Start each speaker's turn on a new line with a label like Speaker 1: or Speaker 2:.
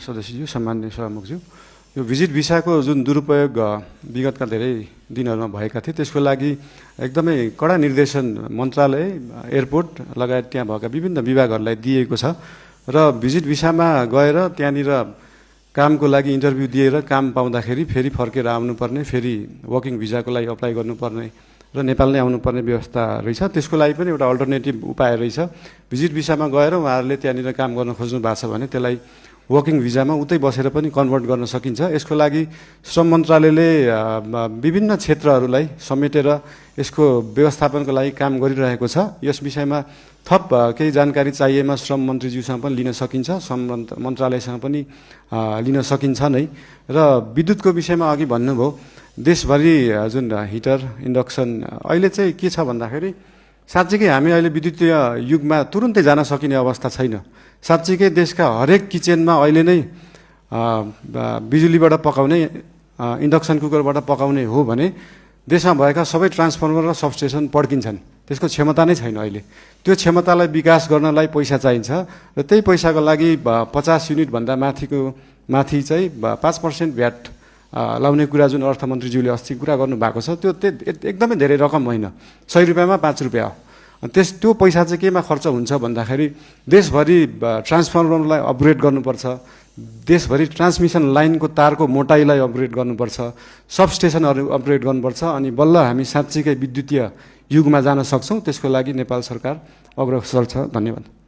Speaker 1: सदस्यज्यू, सम्माननीय सभामुखज्यू, यो भिजिट भिसाको जुन दुरुपयोग विगतका धेरै दिनहरूमा भएका थिए त्यसको लागि एकदमै कडा निर्देशन मन्त्रालय, एयरपोर्ट लगायत त्यहाँ भएका विभिन्न विभागहरूलाई दिएको छ र भिजिट भिसामा गएर त्यहाँनिर कामको लागि इन्टरभ्यू दिएर काम पाउँदाखेरि फेरि फर्केर आउनुपर्ने, फेरि वर्किङ भिजाको लागि अप्लाई गर्नुपर्ने र नेपाल नै आउनुपर्ने व्यवस्था रहेछ। त्यसको लागि पनि एउटा अल्टरनेटिभ उपाय रहेछ। भिजिट भिसामा गएर उहाँहरूले त्यहाँनिर काम गर्न खोज्नु भएको छ भने त्यसलाई वर्किङ भिजामा उतै बसेर पनि कन्भर्ट गर्न सकिन्छ। यसको लागि श्रम मन्त्रालयले विभिन्न क्षेत्रहरूलाई समेटेर यसको व्यवस्थापनको लागि काम गरिरहेको छ। यस विषयमा थप केही जानकारी चाहिएमा श्रम मन्त्रीज्यूसँग पनि लिन सकिन्छ, श्रम मन्त्रालयसँग पनि लिन सकिन्छ नै। र विद्युतको विषयमा अघि भन्नुभयो, देशभरि जुन हिटर, इन्डक्सन अहिले चाहिँ के छ भन्दाखेरि साँच्चीकै हामी अहिले विद्युतीय युगमा तुरुन्तै जान सकिने अवस्था छैन। साँच्चीकै देशका हरेक किचनमा अहिले नै बिजुलीबाट पकाउने, इन्डक्सन कुकरबाट पकाउने हो भने देशमा भएका सबै ट्रान्सफर्मर र सबस्टेसन पड्किन्छन्। त्यसको क्षमता नै छैन अहिले। त्यो क्षमतालाई विकास गर्नलाई पैसा चाहिन्छ र त्यही पैसाको लागि 50 युनिटभन्दा माथि चाहिँ 5% भ्याट लाउने कुरा जुन अर्थमन्त्रीज्यूले अस्ति कुरा गर्नुभएको छ त्यो एकदमै धेरै रकम होइन। 100 रुपियाँमा 5 रुपियाँ हो। त्यो पैसा चाहिँ केमा खर्च हुन्छ भन्दाखेरि देशभरि ट्रान्सफर्मरलाई अपग्रेड गर्नुपर्छ, देशभरि ट्रान्समिसन लाइनको तारको मोटाइलाई अपग्रेड गर्नुपर्छ, सबस्टेसनहरू अपग्रेड गर्नुपर्छ, अनि बल्ल हामी साँच्चीकै विद्युतीय युगमा जान सक्छौँ। त्यसको लागि नेपाल सरकार अग्रसर छ। धन्यवाद।